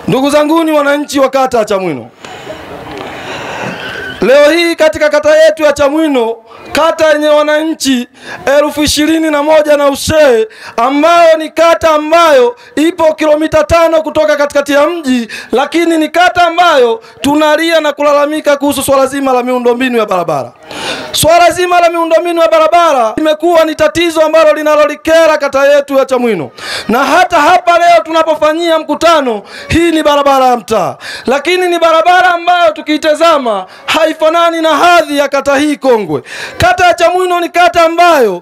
Ndugu zanguni wananchi wa kata ya Chamwino, leo hii katika kata yetu ya Chamwino, kata yenye wananchi 21,000 na ushe, ambayo ni kata ambayo ipo kilomita 5 kutoka katikati ya mji, lakini ni kata ambayo tunalia na kulalamika kuhusu swala zima la miundombinu ya barabara. Swala zima la miundombinu ya barabara imekuwa ni tatizo ambalo linalolikera kata yetu ya Chamwino. Na hata hapa leo tunapofanyia mkutano, hii ni barabara ya mtaa, lakini ni barabara ambayo tukitazama haifanani na hadhi ya kata hii kongwe. Kata ya Chamwino ni kata ambayo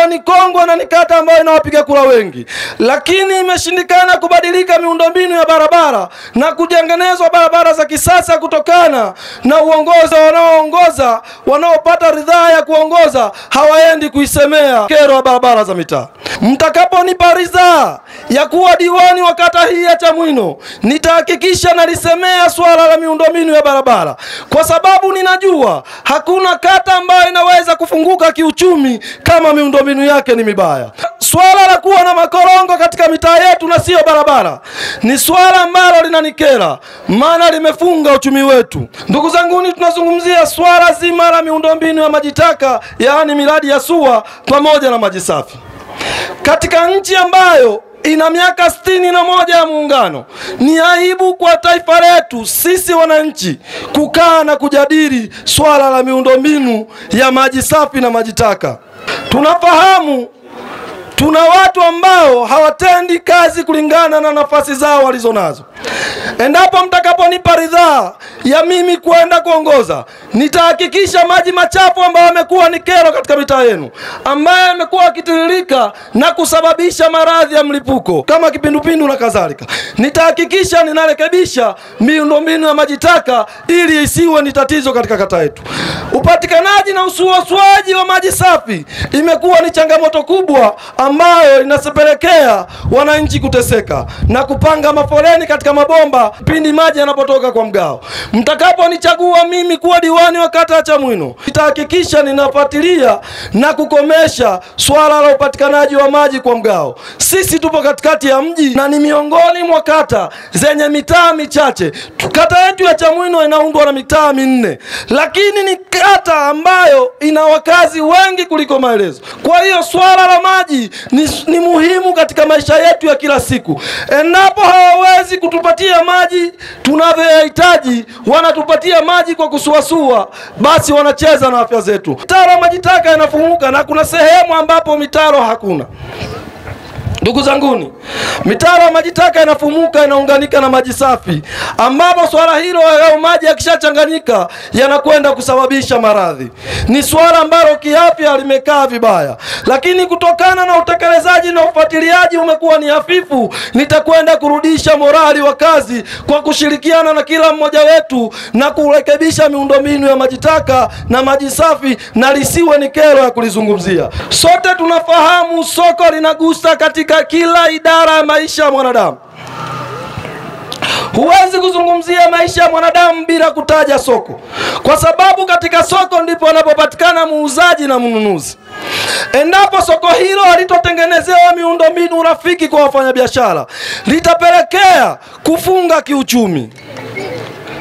ni kongwe na ni kata ambayo inawapiga kura wengi, lakini imeshindikana kubadilika miundombinu ya barabara na kujengenezwa barabara za kisasa kutokana na uongozi wanaoongoza, wanaopata ridhaa ya kuongoza hawaendi kuisemea kero ya barabara za mitaa. Mtakaponipa ridhaa ya kuwa diwani wa kata hii ya Chamwino, nitahakikisha nalisemea swala la miundombinu ya barabara, kwa sababu ninajua hakuna kata ambayo inaweza kufunguka kiuchumi kama miundombinu yake ni mibaya. Swala la kuwa na makorongo katika mitaa yetu na sio barabara ni swala ambalo linanikera, maana limefunga uchumi wetu. Ndugu zanguni, tunazungumzia swala zima la miundombinu ya maji taka, yaani miradi ya SUA pamoja na maji safi. Katika nchi ambayo ina miaka 61 ya muungano, ni aibu kwa taifa letu sisi wananchi kukaa na kujadili swala la miundombinu ya maji safi na maji taka. Tunafahamu tuna watu ambao hawatendi kazi kulingana na nafasi zao walizonazo. Endapo mtakaponipa ridhaa ya mimi kwenda kuongoza, nitahakikisha maji machafu ambayo yamekuwa ni kero katika mitaa yenu, ambayo yamekuwa yakitiririka na kusababisha maradhi ya mlipuko kama kipindupindu na kadhalika, nitahakikisha ninarekebisha miundombinu ya maji taka ili isiwe ni tatizo katika kata yetu. Upatikanaji na usuaswaji wa maji safi imekuwa ni changamoto kubwa ambayo inasepelekea wananchi kuteseka na kupanga mafoleni katika mabomba pindi maji yanapotoka kwa mgao. Mtakaponichagua mimi kuwa diwani wa kata ya Chamwino, nitahakikisha ninafuatilia na kukomesha swala la upatikanaji wa maji kwa mgao. Sisi tupo katikati ya mji na ni miongoni mwa kata zenye mitaa michache. Kata yetu ya Chamwino inaundwa na mitaa 4, lakini ni kata ambayo ina wakazi wengi kuliko maelezo. Kwa hiyo swala la maji ni muhimu katika maisha yetu ya kila siku. Endapo hawawezi kutupatia maji tunavyohitaji, wanatupatia maji kwa kusuasua, basi wanacheza na afya zetu. Mitaro ya maji taka inafunguka na kuna sehemu ambapo mitaro hakuna. Ndugu zanguni, mitaro ya maji taka inafumuka, inaunganika na maji safi, ambapo swala hilo ya maji yakishachanganyika yanakwenda kusababisha maradhi. Ni swala ambalo kiafya limekaa vibaya, lakini kutokana na utekelezaji na ufuatiliaji umekuwa ni hafifu, nitakwenda kurudisha morali wa kazi kwa kushirikiana na kila mmoja wetu na kurekebisha miundombinu ya maji taka na maji safi, na lisiwe ni kero ya kulizungumzia. Sote tunafahamu soko linagusa katika kila idara ya maisha ya mwanadamu. Huwezi kuzungumzia maisha ya mwanadamu bila kutaja soko, kwa sababu katika soko ndipo anapopatikana muuzaji na mnunuzi. Endapo soko hilo halitotengenezewa miundombinu rafiki kwa wafanyabiashara, litapelekea kufunga kiuchumi.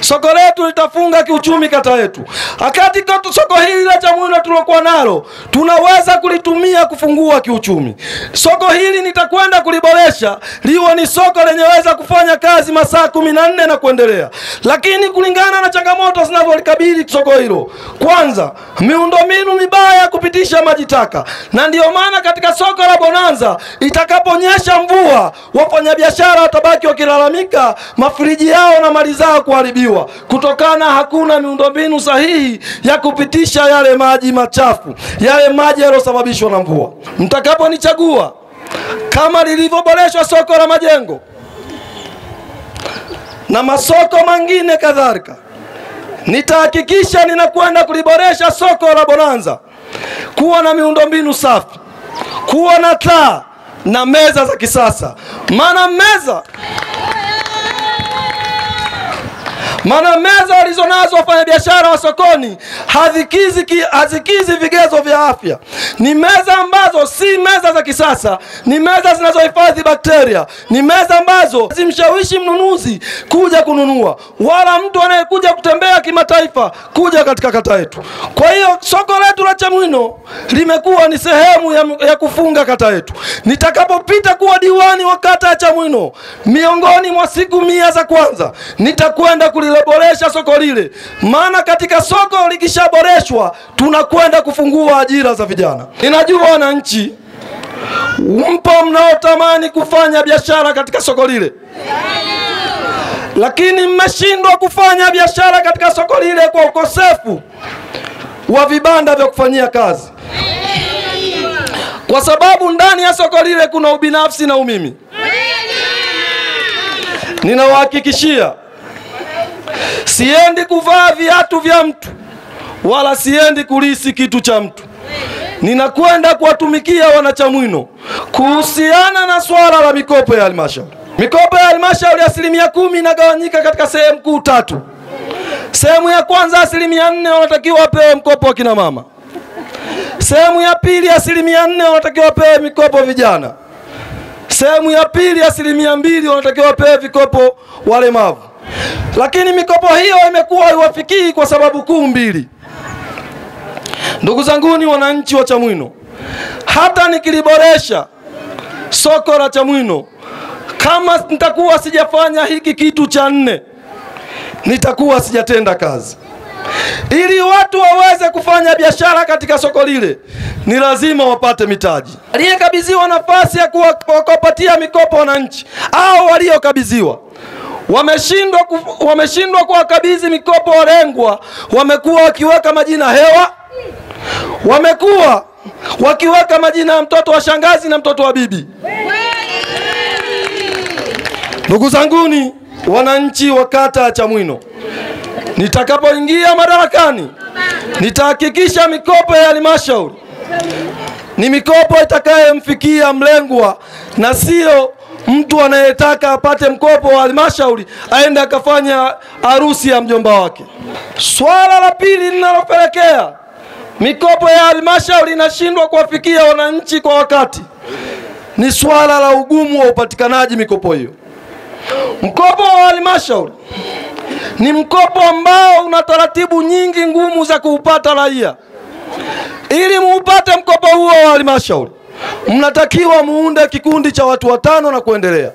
Soko letu litafunga kiuchumi kata yetu. Akati soko hili la Chamwino tulokuwa nalo, tunaweza kulitumia kufungua kiuchumi. Soko hili nitakwenda kuliboresha liwe ni soko lenyeweza kufanya kazi masaa 14 na kuendelea. Lakini kulingana na changamoto zinazolikabili soko hilo, kwanza miundombinu mibaya kupitisha maji taka. Na ndio maana katika soko la Bonanza itakaponyesha mvua, wafanyabiashara watabaki wakilalamika mafriji yao na mali zao kuharibiwa, kutokana hakuna miundombinu sahihi ya kupitisha yale maji machafu, yale maji yaliyosababishwa na mvua. Mtakaponichagua, kama lilivyoboreshwa soko la Majengo na masoko mengine kadhalika, nitahakikisha ninakwenda kuliboresha soko la Bonanza, kuwa na miundombinu safi, kuwa na taa na meza za Maana meza walizonazo wafanyabiashara wa sokoni hazikizi vigezo vya afya. Ni meza ambazo si meza za kisasa, ni meza zinazohifadhi bakteria, ni meza ambazo zimshawishi mnunuzi kuja kununua, wala mtu anayekuja kutembea kimataifa kuja katika kata yetu. Kwa hiyo soko letu la Chamwino limekuwa ni sehemu ya kufunga kata yetu. Nitakapopita kuwa diwani wa kata ya Chamwino, miongoni mwa siku 100 za kwanza nitakwenda kuliboresha soko lile. Maana katika soko likishaboreshwa tunakwenda kufungua ajira za vijana. Ninajua wananchi mpo mnaotamani kufanya biashara katika soko lile, lakini mmeshindwa kufanya biashara katika soko lile kwa ukosefu wa vibanda vya kufanyia kazi. Kwa sababu ndani ya soko lile kuna ubinafsi na umimi. Ninawahakikishia siendi kuvaa viatu vya mtu, wala siendi kulisi kitu cha mtu. Ninakwenda kuwatumikia wanachamwino kuhusiana na swala la mikopo ya halmashauri. Mikopo ya halmashauri 10% inagawanyika katika sehemu kuu 3. Sehemu ya kwanza 4% wanatakiwa wapewe mkopo wa kina mama. Sehemu ya pili 4% wanatakiwa wapewe mikopo vijana. Sehemu ya pili 2% wanatakiwa wapewe vikopo walemavu. Lakini mikopo hiyo imekuwa haiwafikii kwa sababu kuu mbili. Ndugu zanguni wananchi wa Chamwino, hata nikiliboresha soko la Chamwino, kama nitakuwa sijafanya hiki kitu cha 4, nitakuwa sijatenda kazi. Ili watu waweze kufanya biashara katika soko lile, ni lazima wapate mitaji. Aliyekabidhiwa nafasi ya kuwapatia mikopo wananchi au waliokabidhiwa wameshindwa kuwakabidhi mikopo walengwa, wamekuwa wakiweka majina hewa, wamekuwa wakiweka majina ya mtoto wa shangazi na mtoto wa bibi. Ndugu zanguni wananchi wa kata ya Chamwino, nitakapoingia madarakani nitahakikisha mikopo ya halmashauri ni mikopo itakayemfikia mlengwa, na sio mtu anayetaka apate mkopo wa halmashauri aende akafanya harusi ya mjomba wake. Swala la pili linalopelekea mikopo ya halmashauri inashindwa kuwafikia wananchi kwa wakati ni swala la ugumu wa upatikanaji mikopo hiyo. Mkopo wa halmashauri ni mkopo ambao una taratibu nyingi ngumu za kuupata raia. Ili muupate mkopo huo wa halmashauri, mnatakiwa muunde kikundi cha watu 5 na kuendelea.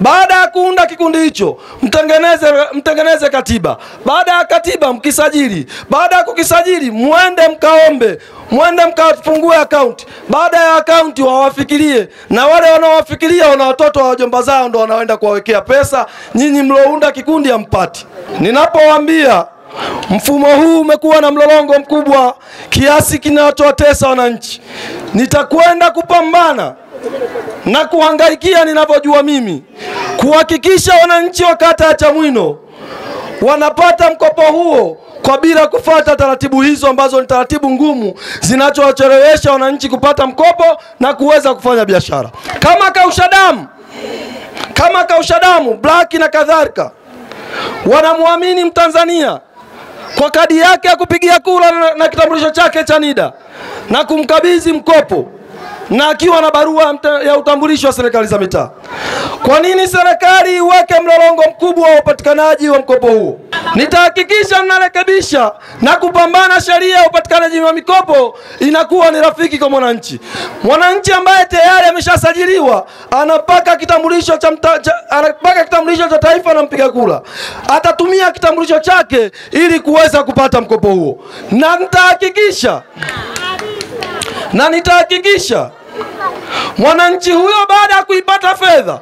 Baada ya kuunda kikundi hicho, mtengeneze katiba. Baada ya katiba mkisajili. Baada ya kukisajili muende mkaombe, muende mkafungue account. Baada ya account wawafikirie, na wale wanaowafikiria wana watoto wa wajomba zao ndio wanaenda kuwawekea pesa. Nyinyi mliounda kikundi hampati. Ninapowaambia mfumo huu umekuwa na mlolongo mkubwa kiasi kinachowatesa wananchi, nitakwenda kupambana na kuhangaikia ninavyojua mimi kuhakikisha wananchi wa kata ya Chamwino wanapata mkopo huo kwa bila kufuata taratibu hizo ambazo ni taratibu ngumu zinazowachelewesha wananchi kupata mkopo na kuweza kufanya biashara. Kama kausha damu, Black na kadhalika, wanamwamini Mtanzania kwa kadi yake ya kupigia kura na kitambulisho chake cha NIDA na kumkabidhi mkopo na akiwa na barua ya utambulisho wa serikali za mitaa. Kwa nini serikali iweke mlolongo mkubwa wa upatikanaji wa mkopo huo? Nitahakikisha narekebisha na kupambana sheria ya upatikanaji wa mikopo inakuwa ni rafiki kwa mwananchi. Mwananchi ambaye tayari ameshasajiliwa anapaka kitambulisho cha taifa na mpiga kura, atatumia kitambulisho chake ili kuweza kupata mkopo huo. Na nitahakikisha mwananchi huyo baada ya kuipata fedha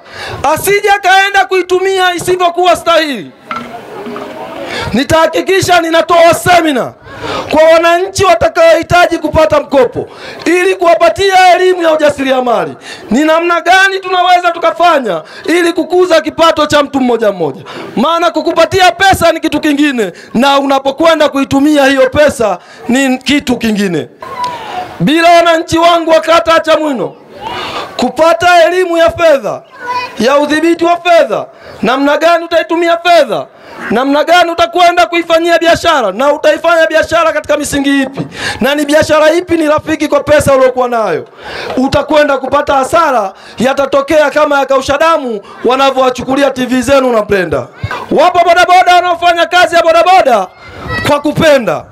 asije kaenda kuitumia isivyokuwa stahili. Nitahakikisha ninatoa semina kwa wananchi watakaohitaji kupata mkopo ili kuwapatia elimu ya ujasiriamali. Ni namna gani tunaweza tukafanya ili kukuza kipato cha mtu mmoja mmoja. Maana kukupatia pesa ni kitu kingine na unapokwenda kuitumia hiyo pesa ni kitu kingine. Bila wananchi wangu wa kata ya Chamwino kupata elimu ya fedha ya udhibiti wa fedha, namna gani utaitumia fedha, namna gani utakwenda kuifanyia biashara, na utaifanya biashara katika misingi ipi, na ni biashara ipi ni rafiki kwa pesa uliyokuwa nayo. Utakwenda kupata hasara, yatatokea kama ya Kausha Damu wanavyowachukulia TV zenu na Brenda. Wapo bodaboda wanaofanya kazi ya bodaboda kwa kupenda,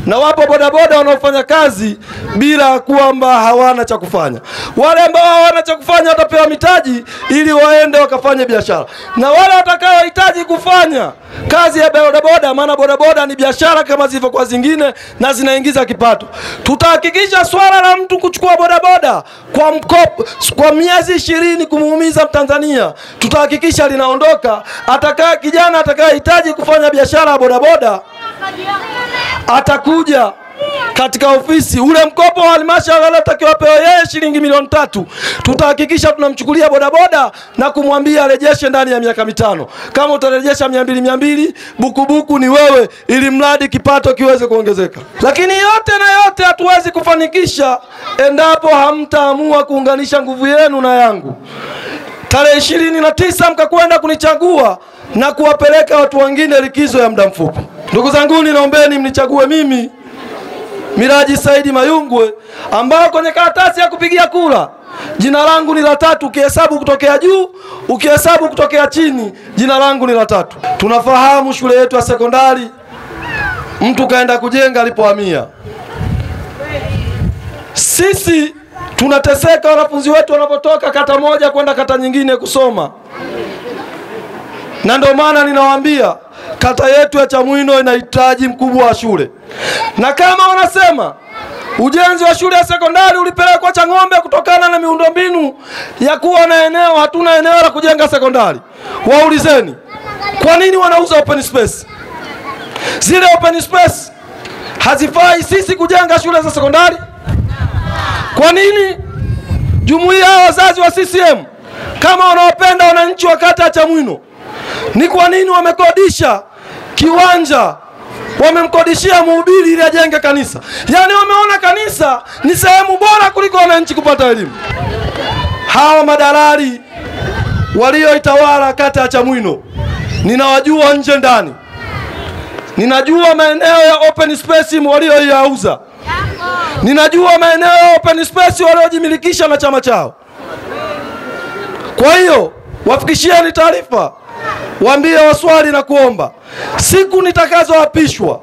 na wapo bodaboda wanaofanya kazi bila kwamba hawana cha kufanya. Wale ambao hawana cha kufanya watapewa mitaji ili waende wakafanye biashara, na wale watakaohitaji kufanya kazi ya bodaboda, maana bodaboda ni biashara kama zilivyokuwa zingine na zinaingiza kipato. Tutahakikisha swala la mtu kuchukua bodaboda kwa mkopo kwa miezi 20 kumuumiza Mtanzania, tutahakikisha linaondoka. Kijana atakayehitaji kufanya biashara ya bodaboda atakuja katika ofisi, ule mkopo wa halmashauri anatakiwa pewe yeye shilingi milioni 3, tutahakikisha tunamchukulia bodaboda na kumwambia arejeshe ndani ya miaka 5. Kama utarejesha 200 bukubuku ni wewe, ili mradi kipato kiweze kuongezeka. Lakini yote na yote hatuwezi kufanikisha endapo hamtaamua kuunganisha nguvu yenu na yangu. Tarehe 29 mkakwenda kunichagua na kuwapeleka watu wengine likizo ya muda mfupi. Ndugu zangu, ninaombeni mnichague mimi Miraji Saidi Mayungwe, ambao kwenye karatasi ya kupigia kura jina langu ni la 3, ukihesabu kutokea juu, ukihesabu kutokea chini, jina langu ni la 3. Tunafahamu shule yetu ya sekondari mtu kaenda kujenga alipohamia. Sisi tunateseka wanafunzi wetu wanapotoka kata moja kwenda kata nyingine kusoma. Na ndio maana ninawaambia kata yetu ya Chamwino inahitaji mkubwa wa shule. Na kama wanasema ujenzi wa shule ya sekondari ulipelekwa Chang'ombe kutokana na miundombinu ya kuwa na eneo, hatuna eneo la kujenga sekondari, waulizeni kwa nini wanauza open space? Zile open space hazifai sisi kujenga shule za sekondari? Kwa nini jumuiya ya wazazi wa CCM kama wanawapenda wananchi wa kata ya Chamwino, ni kwa nini wamekodisha kiwanja, wamemkodishia mhubiri ili ajenge kanisa? Yaani wameona kanisa ni sehemu bora kuliko wananchi kupata elimu. Hawa madalali walioitawala kata ya Chamwino ninawajua nje ndani. Ninajua maeneo ya open space walioyauza. Ninajua maeneo ya open space waliojimilikisha na chama chao. Kwa hiyo wafikishieni taarifa, waambie waswali na kuomba siku nitakazoapishwa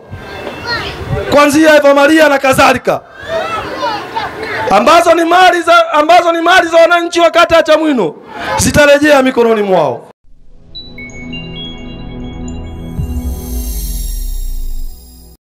kuanzia Eva Maria na kadhalika, ambazo ni mali za wananchi wa kata ya Chamwino, zitarejea mikononi mwao.